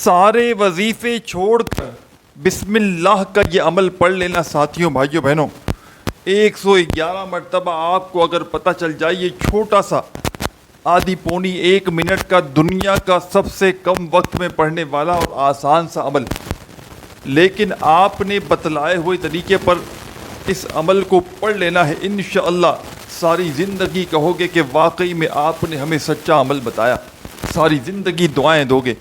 سارے وظیفے چھوڑ کر بسم اللہ کا یہ عمل پڑھ لینا ساتھیوں، بھائیوں، بہنوں۔ 111 مرتبہ آپ کو اگر پتہ چل جائے، یہ چھوٹا سا آدھی پونی 1 منٹ کا دنیا کا سب سے کم وقت میں پڑھنے والا اور آسان سا عمل، لیکن آپ نے بتلائے ہوئے طریقے پر اس عمل کو پڑھ لینا ہے، انشاءاللہ ساری زندگی کہو گے کہ واقعی میں آپ نے ہمیں سچا عمل بتایا۔ ساری زندگی دعائیں دو گے،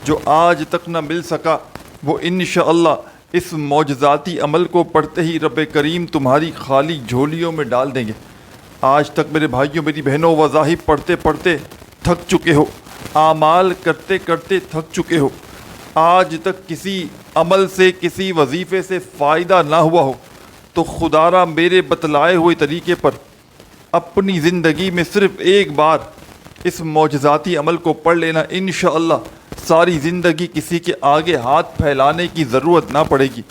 جو آج تک نہ مل سکا وہ انشاءاللہ اس معجزاتی عمل کو پڑھتے ہی رب کریم تمہاری خالی جھولیوں میں ڈال دیں گے۔ آج تک میرے بھائیوں، میری بہنوں، وظائف پڑھتے پڑھتے تھک چکے ہو، اعمال کرتے کرتے تھک چکے ہو، آج تک کسی عمل سے، کسی وظیفے سے فائدہ نہ ہوا ہو، تو خدا را میرے بتلائے ہوئے طریقے پر اپنی زندگی میں صرف ایک بار اس معجزاتی عمل کو پڑھ لینا، انشاءاللہ ساری زندگی کسی کے آگے ہاتھ پھیلانے کی ضرورت نہ پڑے گی۔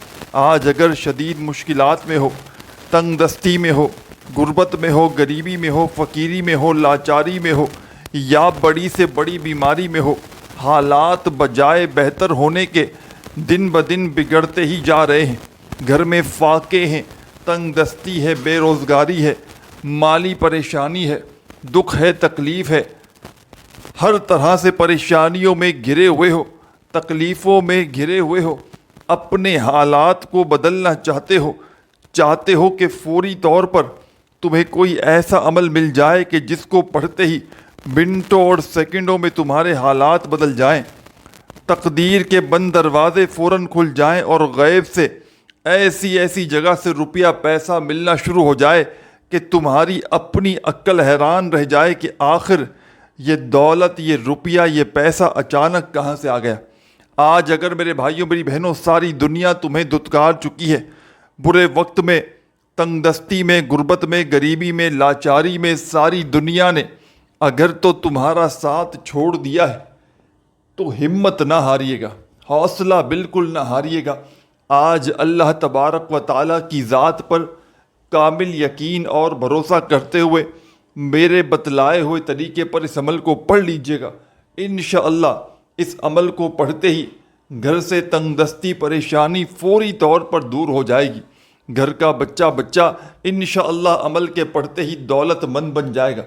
آج اگر شدید مشکلات میں ہو، تنگ دستی میں ہو، غربت میں ہو، غریبی میں ہو، فقیری میں ہو، لاچاری میں ہو، یا بڑی سے بڑی بیماری میں ہو، حالات بجائے بہتر ہونے کے دن بدن بگڑتے ہی جا رہے ہیں، گھر میں فاقے ہیں، تنگ دستی ہے، بے روزگاری ہے، مالی پریشانی ہے، دکھ ہے، تکلیف ہے، ہر طرح سے پریشانیوں میں گھرے ہوئے ہو، تکلیفوں میں گھرے ہوئے ہو، اپنے حالات کو بدلنا چاہتے ہو کہ فوری طور پر تمہیں کوئی ایسا عمل مل جائے کہ جس کو پڑھتے ہی منٹوں اور سیکنڈوں میں تمہارے حالات بدل جائیں، تقدیر کے بند دروازے فوراً کھل جائیں اور غیب سے ایسی جگہ سے روپیہ پیسہ ملنا شروع ہو جائے کہ تمہاری اپنی عقل حیران رہ جائے کہ آخر یہ دولت، یہ روپیہ، یہ پیسہ اچانک کہاں سے آ گیا۔ آج اگر میرے بھائیوں، میری بہنوں، ساری دنیا تمہیں دھتکار چکی ہے، برے وقت میں، تنگ دستی میں، غربت میں، غریبی میں، لاچاری میں، ساری دنیا نے اگر تو تمہارا ساتھ چھوڑ دیا ہے تو ہمت نہ ہاریے گا، حوصلہ بالکل نہ ہاریے گا۔ آج اللہ تبارک و تعالیٰ کی ذات پر کامل یقین اور بھروسہ کرتے ہوئے میرے بتلائے ہوئے طریقے پر اس عمل کو پڑھ لیجئے گا۔ انشاءاللہ اس عمل کو پڑھتے ہی گھر سے تنگ دستی، پریشانی فوری طور پر دور ہو جائے گی۔ گھر کا بچہ انشاءاللہ عمل کے پڑھتے ہی دولت مند بن جائے گا۔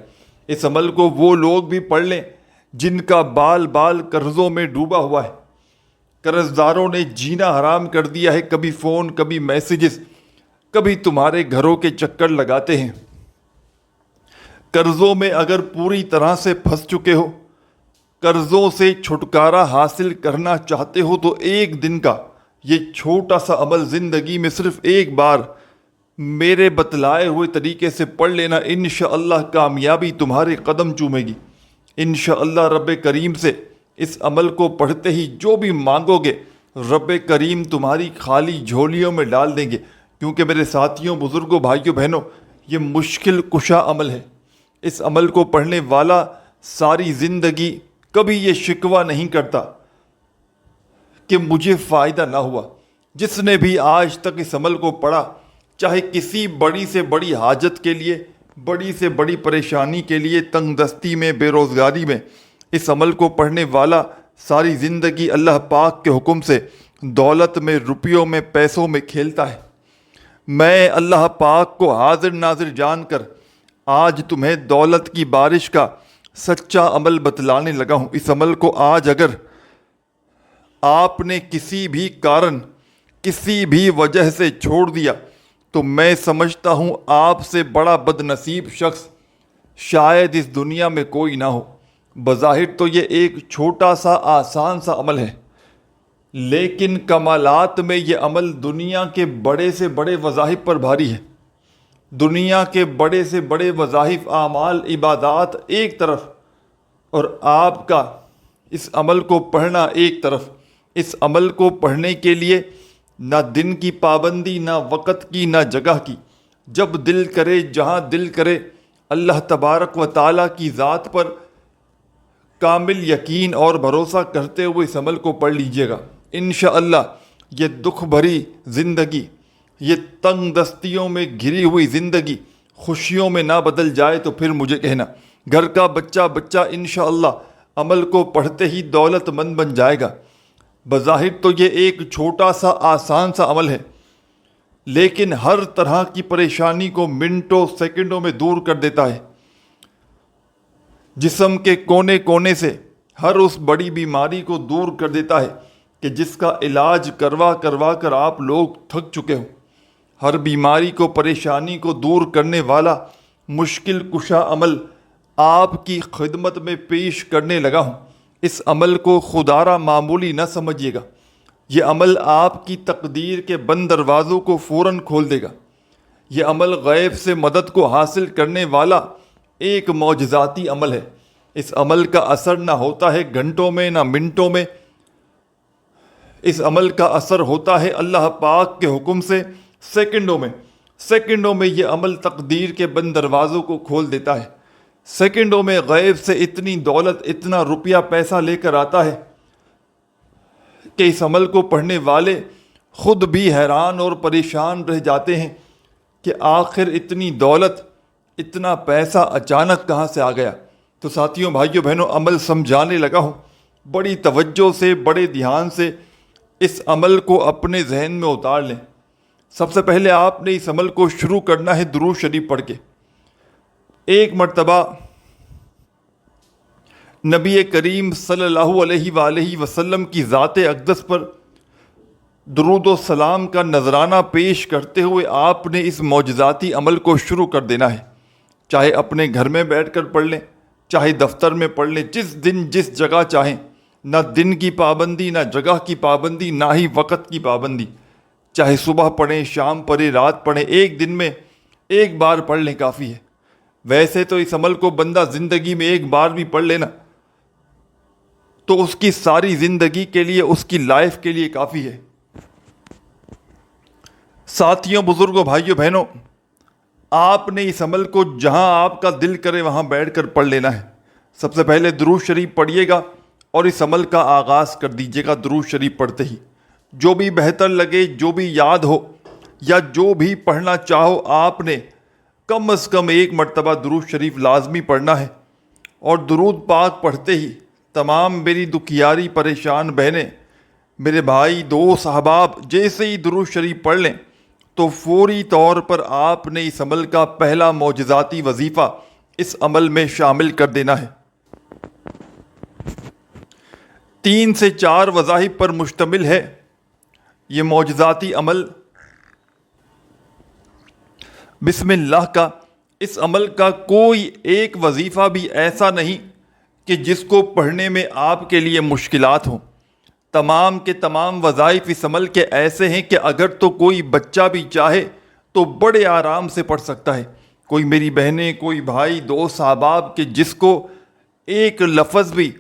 اس عمل کو وہ لوگ بھی پڑھ لیں جن کا بال قرضوں میں ڈوبا ہوا ہے، قرض داروں نے جینا حرام کر دیا ہے، کبھی فون، کبھی میسیجز، کبھی تمہارے گھروں کے چکر لگاتے ہیں۔ قرضوں میں اگر پوری طرح سے پھنس چکے ہو، قرضوں سے چھٹکارا حاصل کرنا چاہتے ہو، تو ایک دن کا یہ چھوٹا سا عمل زندگی میں صرف ایک بار میرے بتلائے ہوئے طریقے سے پڑھ لینا، انشاءاللہ کامیابی تمہارے قدم چومے گی۔ انشاءاللہ رب کریم سے اس عمل کو پڑھتے ہی جو بھی مانگو گے رب کریم تمہاری خالی جھولیوں میں ڈال دیں گے، کیونکہ میرے ساتھیوں، بزرگوں، بھائیوں، بہنوں، یہ مشکل کشا عمل ہے۔ اس عمل کو پڑھنے والا ساری زندگی کبھی یہ شکوہ نہیں کرتا کہ مجھے فائدہ نہ ہوا۔ جس نے بھی آج تک اس عمل کو پڑھا، چاہے کسی بڑی سے بڑی حاجت کے لیے، بڑی سے بڑی پریشانی کے لیے، تنگ دستی میں، بے روزگاری میں، اس عمل کو پڑھنے والا ساری زندگی اللہ پاک کے حکم سے دولت میں، روپیوں میں، پیسوں میں کھیلتا ہے۔ میں اللہ پاک کو حاضر ناظر جان کر آج تمہیں دولت کی بارش کا سچا عمل بتلانے لگا ہوں۔ اس عمل کو آج اگر آپ نے کسی بھی کارن، کسی بھی وجہ سے چھوڑ دیا تو میں سمجھتا ہوں آپ سے بڑا بد نصیب شخص شاید اس دنیا میں کوئی نہ ہو۔ بظاہر تو یہ ایک چھوٹا سا آسان سا عمل ہے، لیکن کمالات میں یہ عمل دنیا کے بڑے سے بڑے وظائف پر بھاری ہے۔ دنیا کے بڑے سے بڑے وظائف، اعمال، عبادات ایک طرف، اور آپ کا اس عمل کو پڑھنا ایک طرف۔ اس عمل کو پڑھنے کے لیے نہ دن کی پابندی، نہ وقت کی، نہ جگہ کی، جب دل کرے، جہاں دل کرے، اللہ تبارک و تعالیٰ کی ذات پر کامل یقین اور بھروسہ کرتے ہوئے اس عمل کو پڑھ لیجئے گا۔ انشاءاللہ یہ دکھ بھری زندگی، یہ تنگ دستیوں میں گھری ہوئی زندگی خوشیوں میں نہ بدل جائے تو پھر مجھے کہنا۔ گھر کا بچہ انشاءاللہ عمل کو پڑھتے ہی دولت مند بن جائے گا۔ بظاہر تو یہ ایک چھوٹا سا آسان سا عمل ہے، لیکن ہر طرح کی پریشانی کو منٹوں سیکنڈوں میں دور کر دیتا ہے۔ جسم کے کونے کونے سے ہر اس بڑی بیماری کو دور کر دیتا ہے کہ جس کا علاج کروا کروا کر آپ لوگ تھک چکے ہو۔ ہر بیماری کو، پریشانی کو دور کرنے والا مشکل کشا عمل آپ کی خدمت میں پیش کرنے لگا ہوں۔ اس عمل کو خودارا معمولی نہ سمجھیے گا، یہ عمل آپ کی تقدیر کے بند دروازوں کو فوراً کھول دے گا۔ یہ عمل غیب سے مدد کو حاصل کرنے والا ایک معجزاتی عمل ہے۔ اس عمل کا اثر نہ ہوتا ہے گھنٹوں میں، نہ منٹوں میں، اس عمل کا اثر ہوتا ہے اللہ پاک کے حکم سے سیکنڈوں میں۔ سیکنڈوں میں یہ عمل تقدیر کے بند دروازوں کو کھول دیتا ہے۔ سیکنڈوں میں غیب سے اتنی دولت، اتنا روپیہ پیسہ لے کر آتا ہے کہ اس عمل کو پڑھنے والے خود بھی حیران اور پریشان رہ جاتے ہیں کہ آخر اتنی دولت، اتنا پیسہ اچانک کہاں سے آ گیا۔ تو ساتھیوں، بھائیوں، بہنوں، عمل سمجھانے لگا ہوں، بڑی توجہ سے، بڑے دھیان سے اس عمل کو اپنے ذہن میں اتار لیں۔ سب سے پہلے آپ نے اس عمل کو شروع کرنا ہے درود شریف پڑھ کے۔ ایک مرتبہ نبی کریم صلی اللہ علیہ وآلہ وسلم کی ذات اقدس پر درود و سلام کا نذرانہ پیش کرتے ہوئے آپ نے اس معجزاتی عمل کو شروع کر دینا ہے۔ چاہے اپنے گھر میں بیٹھ کر پڑھ لیں، چاہے دفتر میں پڑھ لیں، جس دن جس جگہ چاہیں، نہ دن کی پابندی، نہ جگہ کی پابندی، نہ ہی وقت کی پابندی۔ چاہے صبح پڑھیں، شام پڑھیں، رات پڑھیں، ایک دن میں ایک بار پڑھ لیں کافی ہے۔ ویسے تو اس عمل کو بندہ زندگی میں ایک بار بھی پڑھ لینا تو اس کی ساری زندگی کے لیے، اس کی لائف کے لیے کافی ہے۔ ساتھیوں، بزرگوں، بھائیوں، بہنوں، آپ نے اس عمل کو جہاں آپ کا دل کرے وہاں بیٹھ کر پڑھ لینا ہے۔ سب سے پہلے درود شریف پڑھیے گا اور اس عمل کا آغاز کر دیجیے گا درود شریف پڑھتے ہی۔ جو بھی بہتر لگے، جو بھی یاد ہو یا جو بھی پڑھنا چاہو، آپ نے کم از کم ایک مرتبہ درود شریف لازمی پڑھنا ہے۔ اور درود پاک پڑھتے ہی تمام میری دکھیاری پریشان بہنیں، میرے بھائی، دوست، احباب، جیسے ہی درود شریف پڑھ لیں تو فوری طور پر آپ نے اس عمل کا پہلا معجزاتی وظیفہ اس عمل میں شامل کر دینا ہے۔ 3 سے 4 وظائف پر مشتمل ہے یہ معجزاتی عمل بسم اللہ کا۔ اس عمل کا کوئی ایک وظیفہ بھی ایسا نہیں کہ جس کو پڑھنے میں آپ کے لیے مشکلات ہوں۔ تمام کے تمام وظائف اس عمل کے ایسے ہیں کہ اگر تو کوئی بچہ بھی چاہے تو بڑے آرام سے پڑھ سکتا ہے۔ کوئی میری بہنیں، کوئی بھائی، دوست، احباب کہ جس کو ایک لفظ بھی،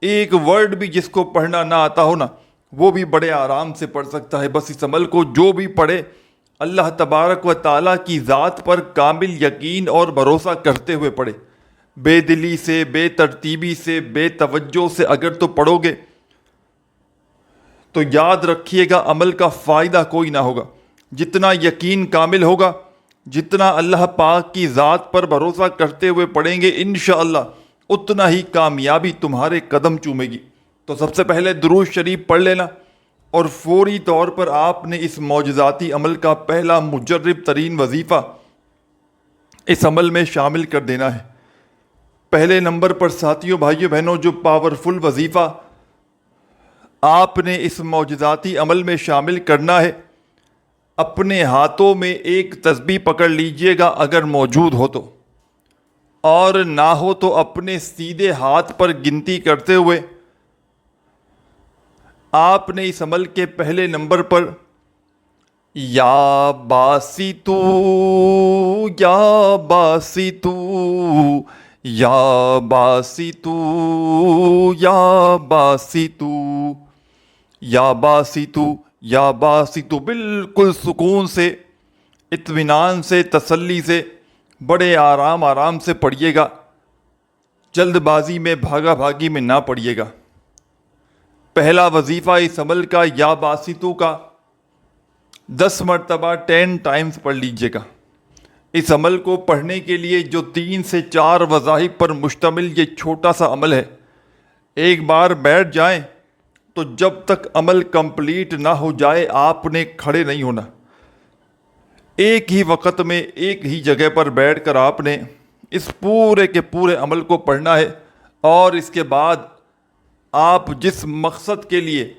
ایک ورڈ بھی جس کو پڑھنا نہ آتا ہو نا، وہ بھی بڑے آرام سے پڑھ سکتا ہے۔ بس اس عمل کو جو بھی پڑھے اللہ تبارک و تعالیٰ کی ذات پر کامل یقین اور بھروسہ کرتے ہوئے پڑھے۔ بے دلی سے، بے ترتیبی سے، بے توجہ سے اگر تو پڑھو گے تو یاد رکھیے گا عمل کا فائدہ کوئی نہ ہوگا۔ جتنا یقین کامل ہوگا، جتنا اللہ پاک کی ذات پر بھروسہ کرتے ہوئے پڑھیں گے، انشاءاللہ اتنا ہی کامیابی تمہارے قدم چومے گی۔ تو سب سے پہلے درود شریف پڑھ لینا اور فوری طور پر آپ نے اس معجزاتی عمل کا پہلا مجرب ترین وظیفہ اس عمل میں شامل کر دینا ہے۔ پہلے نمبر پر ساتھیوں، بھائیوں، بہنوں، جو پاورفل وظیفہ آپ نے اس معجزاتی عمل میں شامل کرنا ہے، اپنے ہاتھوں میں ایک تسبیح پکڑ لیجئے گا اگر موجود ہو تو، اور نہ ہو تو اپنے سیدھے ہاتھ پر گنتی کرتے ہوئے آپ نے اس عمل کے پہلے نمبر پر یا باسطو یا باسطو یا باسطو یا باسطو یا باسطو یا باسطو بالکل سکون سے، اطمینان سے، تسلی سے، بڑے آرام سے پڑھیے گا۔ جلد بازی میں، بھاگا بھاگی میں نہ پڑھیے گا۔ پہلا وظیفہ اس عمل کا یا باسطو کا 10 مرتبہ 10 ٹائمز پڑھ لیجئے گا۔ اس عمل کو پڑھنے کے لیے جو 3 سے 4 وظائف پر مشتمل یہ چھوٹا سا عمل ہے، ایک بار بیٹھ جائیں تو جب تک عمل کمپلیٹ نہ ہو جائے آپ نے کھڑے نہیں ہونا. ایک ہی وقت میں ایک ہی جگہ پر بیٹھ کر آپ نے اس پورے کے پورے عمل کو پڑھنا ہے، اور اس کے بعد آپ جس مقصد کے لیے،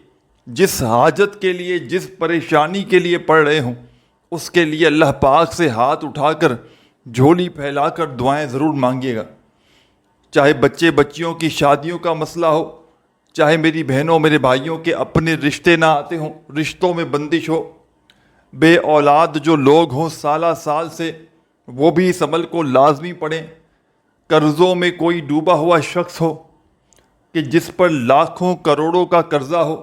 جس حاجت کے لیے، جس پریشانی کے لیے پڑھ رہے ہوں، اس کے لیے اللہ پاک سے ہاتھ اٹھا کر، جھولی پھیلا کر دعائیں ضرور مانگیے گا. چاہے بچے بچیوں کی شادیوں کا مسئلہ ہو، چاہے میری بہنوں میرے بھائیوں کے اپنے رشتے نہ آتے ہوں، رشتوں میں بندش ہو، بے اولاد جو لوگ ہوں سالہ سال سے، وہ بھی اس عمل کو لازمی پڑھیں. قرضوں میں کوئی ڈوبا ہوا شخص ہو کہ جس پر لاکھوں کروڑوں کا قرضہ ہو،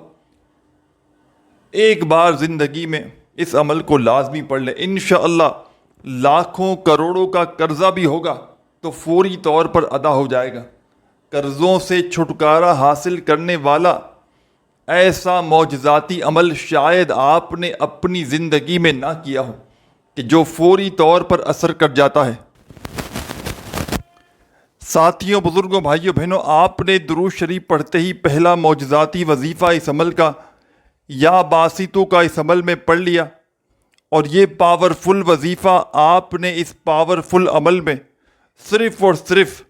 ایک بار زندگی میں اس عمل کو لازمی پڑھ لیں. انشاءاللہ لاکھوں کروڑوں کا قرضہ بھی ہوگا تو فوری طور پر ادا ہو جائے گا. قرضوں سے چھٹکارا حاصل کرنے والا ایسا معجزاتی عمل شاید آپ نے اپنی زندگی میں نہ کیا ہو کہ جو فوری طور پر اثر کر جاتا ہے. ساتھیوں، بزرگوں، بھائیوں، بہنوں، آپ نے درود شریف پڑھتے ہی پہلا معجزاتی وظیفہ اس عمل کا یا باسطوں کا اس عمل میں پڑھ لیا، اور یہ پاورفل وظیفہ آپ نے اس پاورفل عمل میں صرف اور صرف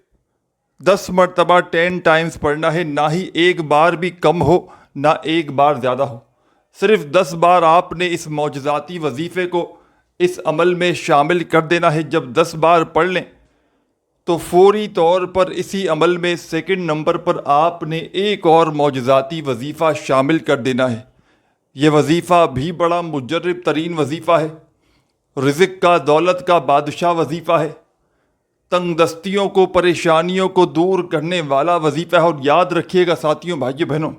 10 مرتبہ 10 ٹائمز پڑھنا ہے. نہ ہی ایک بار بھی کم ہو، نہ ایک بار زیادہ ہو. صرف 10 بار آپ نے اس معجزاتی وظیفے کو اس عمل میں شامل کر دینا ہے. جب 10 بار پڑھ لیں تو فوری طور پر اسی عمل میں سیکنڈ نمبر پر آپ نے ایک اور معجزاتی وظیفہ شامل کر دینا ہے. یہ وظیفہ بھی بڑا مجرب ترین وظیفہ ہے، رزق کا، دولت کا بادشاہ وظیفہ ہے، تنگ دستیوں کو، پریشانیوں کو دور کرنے والا وظیفہ ہے. اور یاد رکھیے گا ساتھیوں، بھائیوں، بہنوں،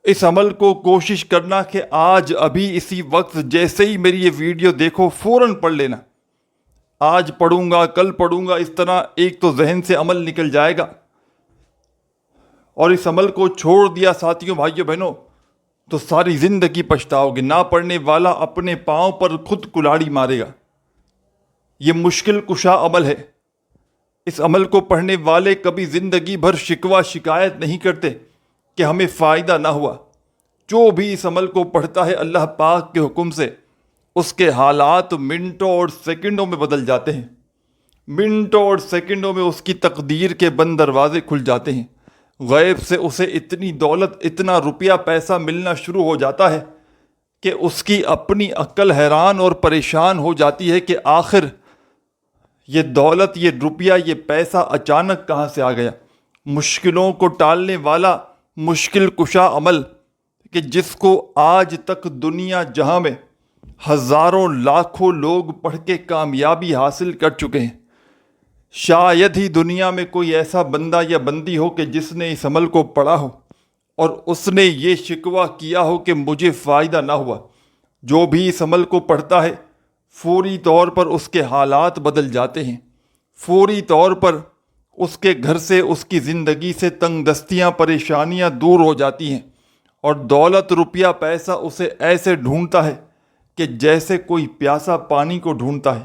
اس عمل کو کوشش کرنا کہ آج ابھی اسی وقت جیسے ہی میری یہ ویڈیو دیکھو فوراً پڑھ لینا. آج پڑھوں گا، کل پڑھوں گا، اس طرح ایک تو ذہن سے عمل نکل جائے گا، اور اس عمل کو چھوڑ دیا ساتھیوں، بھائیوں، بہنوں، تو ساری زندگی پچھتاؤ گے. نہ پڑھنے والا اپنے پاؤں پر خود کلاڑی مارے گا. یہ مشکل کشا عمل ہے. اس عمل کو پڑھنے والے کبھی زندگی بھر شکوہ شکایت نہیں کرتے کہ ہمیں فائدہ نہ ہوا. جو بھی اس عمل کو پڑھتا ہے اللہ پاک کے حکم سے اس کے حالات منٹوں اور سیکنڈوں میں بدل جاتے ہیں. منٹوں اور سیکنڈوں میں اس کی تقدیر کے بند دروازے کھل جاتے ہیں. غیب سے اسے اتنی دولت، اتنا روپیہ پیسہ ملنا شروع ہو جاتا ہے کہ اس کی اپنی عقل حیران اور پریشان ہو جاتی ہے کہ آخر یہ دولت، یہ روپیہ، یہ پیسہ اچانک کہاں سے آ گیا. مشکلوں کو ٹالنے والا مشکل کشا عمل کہ جس کو آج تک دنیا جہاں میں ہزاروں لاکھوں لوگ پڑھ کے کامیابی حاصل کر چکے ہیں، شاید ہی دنیا میں کوئی ایسا بندہ یا بندی ہو کہ جس نے اس عمل کو پڑھا ہو اور اس نے یہ شکوہ کیا ہو کہ مجھے فائدہ نہ ہوا. جو بھی اس عمل کو پڑھتا ہے فوری طور پر اس کے حالات بدل جاتے ہیں. فوری طور پر اس کے گھر سے، اس کی زندگی سے تنگ دستیاں، پریشانیاں دور ہو جاتی ہیں، اور دولت، روپیہ، پیسہ اسے ایسے ڈھونڈتا ہے کہ جیسے کوئی پیاسا پانی کو ڈھونڈتا ہے.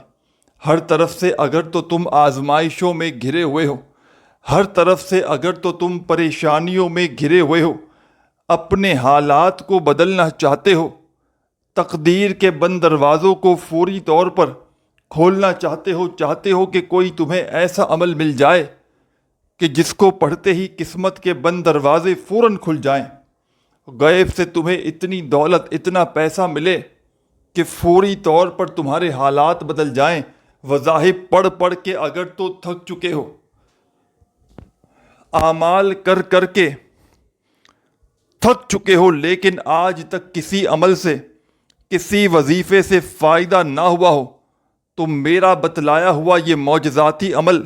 ہر طرف سے اگر تو تم آزمائشوں میں گھرے ہوئے ہو، ہر طرف سے اگر تو تم پریشانیوں میں گھرے ہوئے ہو، اپنے حالات کو بدلنا چاہتے ہو، تقدیر کے بند دروازوں کو فوری طور پر کھولنا چاہتے ہو کہ کوئی تمہیں ایسا عمل مل جائے کہ جس کو پڑھتے ہی قسمت کے بند دروازے فوراً کھل جائیں، غیب سے تمہیں اتنی دولت، اتنا پیسہ ملے کہ فوری طور پر تمہارے حالات بدل جائیں. وظائف پڑھ پڑھ کے اگر تو تھک چکے ہو، اعمال کر کر کے تھک چکے ہو، لیکن آج تک کسی عمل سے، کسی وظیفے سے فائدہ نہ ہوا ہو، تو میرا بتلایا ہوا یہ معجزاتی عمل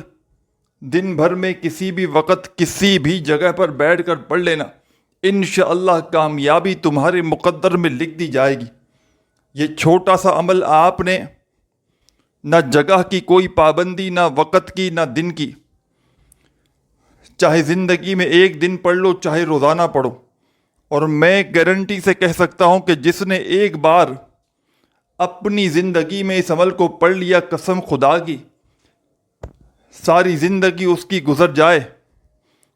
دن بھر میں کسی بھی وقت، کسی بھی جگہ پر بیٹھ کر پڑھ لینا. انشاءاللہ کامیابی تمہارے مقدر میں لکھ دی جائے گی. یہ چھوٹا سا عمل آپ نے نہ جگہ کی کوئی پابندی، نہ وقت کی، نہ دن کی، چاہے زندگی میں ایک دن پڑھ لو، چاہے روزانہ پڑھو، اور میں گارنٹی سے کہہ سکتا ہوں کہ جس نے ایک بار اپنی زندگی میں اس عمل کو پڑھ لیا، قسم خدا کی ساری زندگی اس کی گزر جائے،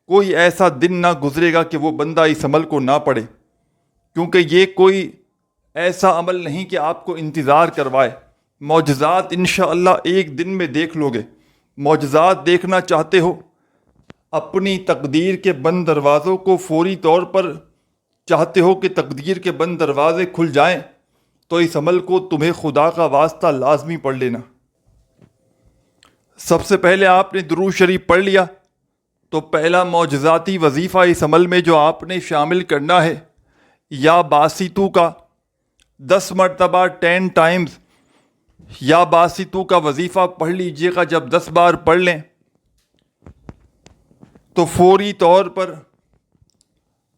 کوئی ایسا دن نہ گزرے گا کہ وہ بندہ اس عمل کو نہ پڑھے، کیونکہ یہ کوئی ایسا عمل نہیں کہ آپ کو انتظار کروائے۔ معجزات انشاءاللہ ایک دن میں دیکھ لو گے۔ معجزات دیکھنا چاہتے ہو، اپنی تقدیر کے بند دروازوں کو فوری طور پر چاہتے ہو کہ تقدیر کے بند دروازے کھل جائیں، تو اس عمل کو تمہیں خدا کا واسطہ لازمی پڑھ لینا۔ سب سے پہلے آپ نے درود شریف پڑھ لیا تو پہلا معجزاتی وظیفہ اس عمل میں جو آپ نے شامل کرنا ہے، یا باسطو کا 10 مرتبہ 10 ٹائمز یا باسطو کا وظیفہ پڑھ لیجئے گا۔ جب 10 بار پڑھ لیں تو فوری طور پر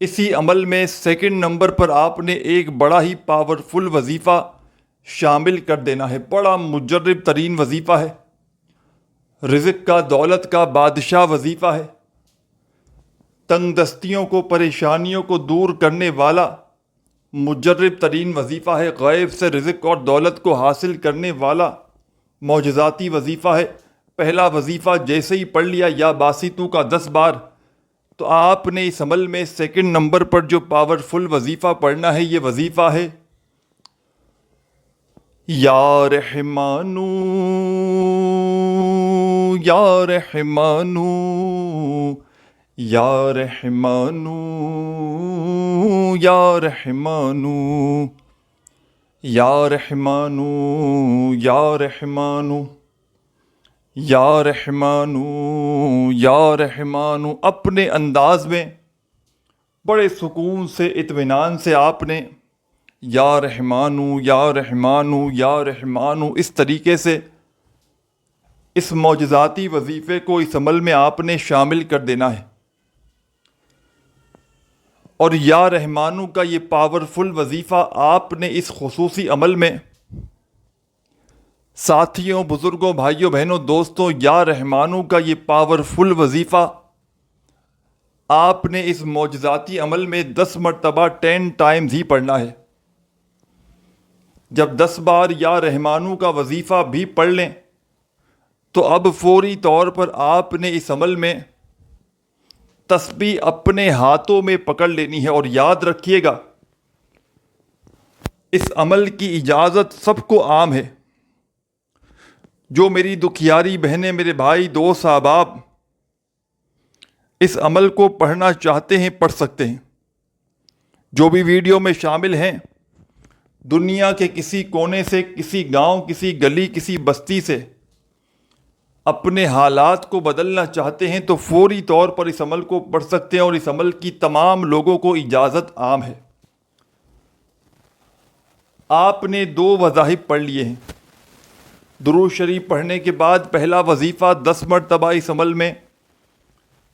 اسی عمل میں سیکنڈ نمبر پر آپ نے ایک بڑا ہی پاورفل وظیفہ شامل کر دینا ہے۔ بڑا مجرب ترین وظیفہ ہے، رزق کا، دولت کا بادشاہ وظیفہ ہے، تنگ دستیوں کو، پریشانیوں کو دور کرنے والا مجرب ترین وظیفہ ہے، غیب سے رزق اور دولت کو حاصل کرنے والا معجزاتی وظیفہ ہے۔ پہلا وظیفہ جیسے ہی پڑھ لیا یا باسطو کا 10 بار، تو آپ نے اس عمل میں سیکنڈ نمبر پر جو پاورفل وظیفہ پڑھنا ہے، یہ وظیفہ ہے یا رحمانو یا رحمانو یا رحمانو یا رحمانو یا رحمانو یا رحمانو یا رحمانو یا رحمانو۔ اپنے انداز میں بڑے سکون سے، اطمینان سے آپ نے یا رحمانو یا رحمانو یا رحمانو اس طریقے سے اس معجزاتی وظیفے کو اس عمل میں آپ نے شامل کر دینا ہے۔ اور یا رحمانو کا یہ پاورفل وظیفہ آپ نے اس خصوصی عمل میں، ساتھیوں، بزرگوں، بھائیوں، بہنوں، دوستوں، یا رحمانو کا یہ پاورفل وظیفہ آپ نے اس معجزاتی عمل میں 10 مرتبہ 10 ٹائمز ہی پڑھنا ہے۔ جب 10 بار یا رحمانو کا وظیفہ بھی پڑھ لیں تو اب فوری طور پر آپ نے اس عمل میں تسبیح اپنے ہاتھوں میں پکڑ لینی ہے۔ اور یاد رکھیے گا، اس عمل کی اجازت سب کو عام ہے۔ جو میری دکھیاری بہنیں، میرے بھائی، دوست، احباب اس عمل کو پڑھنا چاہتے ہیں، پڑھ سکتے ہیں۔ جو بھی ویڈیو میں شامل ہیں، دنیا کے کسی کونے سے، کسی گاؤں، کسی گلی، کسی بستی سے اپنے حالات کو بدلنا چاہتے ہیں تو فوری طور پر اس عمل کو پڑھ سکتے ہیں، اور اس عمل کی تمام لوگوں کو اجازت عام ہے۔ آپ نے 2 وظائف پڑھ لیے ہیں۔ درود شریف پڑھنے کے بعد پہلا وظیفہ 10 مرتبہ اس عمل میں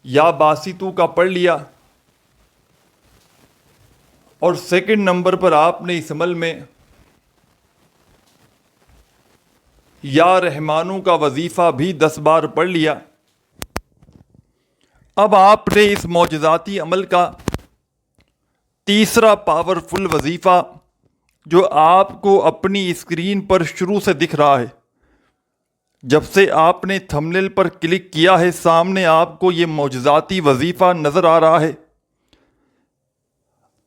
یا باسطو کا پڑھ لیا، اور سیکنڈ نمبر پر آپ نے اس عمل میں یا رحمانو کا وظیفہ بھی 10 بار پڑھ لیا۔ اب آپ نے اس معجزاتی عمل کا تیسرا پاورفل وظیفہ جو آپ کو اپنی اسکرین پر شروع سے دکھ رہا ہے، جب سے آپ نے تھمبنیل پر کلک کیا ہے، سامنے آپ کو یہ معجزاتی وظیفہ نظر آ رہا ہے۔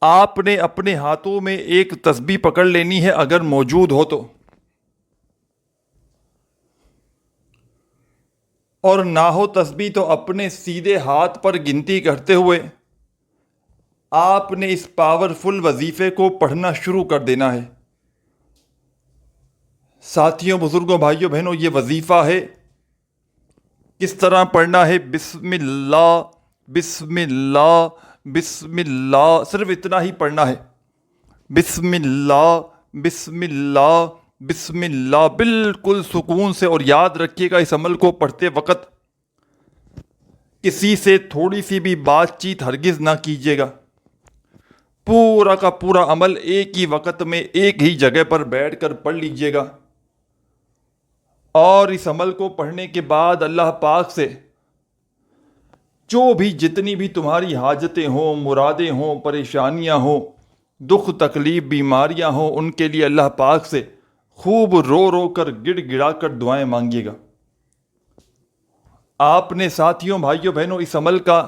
آپ نے اپنے ہاتھوں میں ایک تسبیح پکڑ لینی ہے اگر موجود ہو تو، اور نہ ہو تسبیح تو اپنے سیدھے ہاتھ پر گنتی کرتے ہوئے آپ نے اس پاورفل وظیفے کو پڑھنا شروع کر دینا ہے۔ ساتھیوں، بزرگوں، بھائیوں، بہنوں، یہ وظیفہ ہے، کس طرح پڑھنا ہے؟ بسم اللہ بسم اللہ بسم اللہ، صرف اتنا ہی پڑھنا ہے۔ بسم اللہ بسم اللہ بسم اللہ، بالکل سکون سے۔ اور یاد رکھیے گا، اس عمل کو پڑھتے وقت کسی سے تھوڑی سی بھی بات چیت ہرگز نہ کیجیے گا۔ پورا کا پورا عمل ایک ہی وقت میں ایک ہی جگہ پر بیٹھ کر پڑھ لیجیے گا، اور اس عمل کو پڑھنے کے بعد اللہ پاک سے جو بھی جتنی بھی تمہاری حاجتیں ہوں، مرادیں ہوں، پریشانیاں ہوں، دکھ تکلیف، بیماریاں ہوں، ان کے لیے اللہ پاک سے خوب رو رو کر، گڑ گڑا کر دعائیں مانگیے گا۔ آپ نے ساتھیوں، بھائیوں، بہنوں، اس عمل کا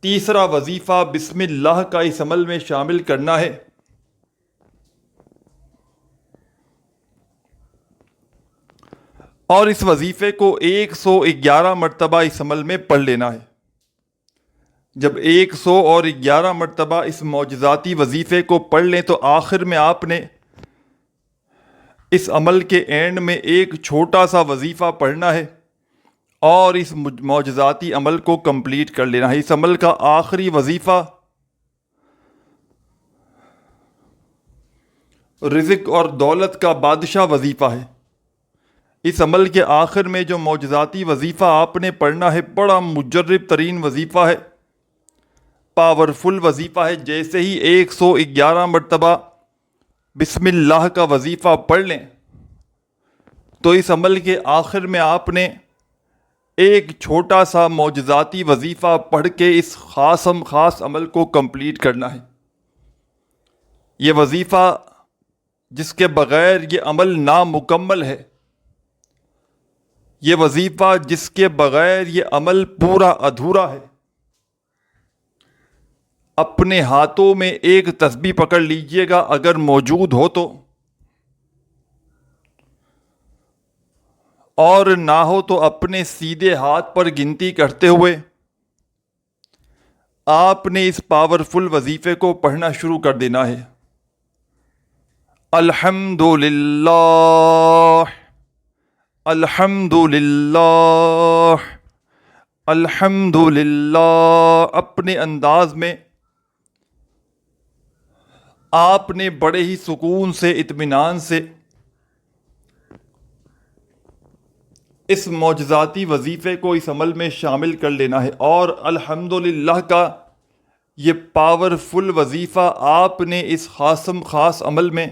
تیسرا وظیفہ بسم اللہ کا اس عمل میں شامل کرنا ہے۔ اور اس وظیفے کو 111 مرتبہ اس عمل میں پڑھ لینا ہے۔ جب 111 مرتبہ اس معجزاتی وظیفے کو پڑھ لیں تو آخر میں آپ نے اس عمل کے اینڈ میں ایک چھوٹا سا وظیفہ پڑھنا ہے اور اس معجزاتی عمل کو کمپلیٹ کر لینا ہے۔ اس عمل کا آخری وظیفہ رزق اور دولت کا بادشاہ وظیفہ ہے۔ اس عمل کے آخر میں جو معجزاتی وظیفہ آپ نے پڑھنا ہے بڑا مجرب ترین وظیفہ ہے، پاورفل وظیفہ ہے۔ جیسے ہی 111 مرتبہ بسم اللہ کا وظیفہ پڑھ لیں تو اس عمل کے آخر میں آپ نے ایک چھوٹا سا معجزاتی وظیفہ پڑھ کے اس خاص عمل کو کمپلیٹ کرنا ہے۔ یہ وظیفہ جس کے بغیر یہ عمل نامکمل ہے، یہ وظیفہ جس کے بغیر یہ عمل پورا ادھورا ہے۔ اپنے ہاتھوں میں ایک تسبیح پکڑ لیجئے گا اگر موجود ہو تو، اور نہ ہو تو اپنے سیدھے ہاتھ پر گنتی کرتے ہوئے آپ نے اس پاورفل وظیفے کو پڑھنا شروع کر دینا ہے۔ الحمدللہ، الحمدللہ، الحمدللہ۔ اپنے انداز میں آپ نے بڑے ہی سکون سے، اطمینان سے اس معجزاتی وظیفے کو اس عمل میں شامل کر لینا ہے، اور الحمدللہ کا یہ پاورفل وظیفہ آپ نے اس خاص عمل میں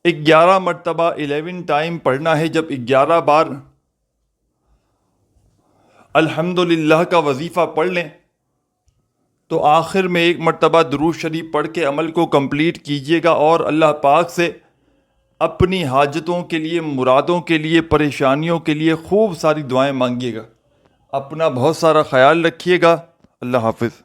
گیارہ مرتبہ 11 ٹائم پڑھنا ہے۔ جب 11 بار الحمدللہ کا وظیفہ پڑھ لیں تو آخر میں ایک مرتبہ درود شریف پڑھ کے عمل کو کمپلیٹ کیجیے گا، اور اللہ پاک سے اپنی حاجتوں کے لیے، مرادوں کے لیے، پریشانیوں کے لیے خوب ساری دعائیں مانگیے گا۔ اپنا بہت سارا خیال رکھیے گا۔ اللہ حافظ۔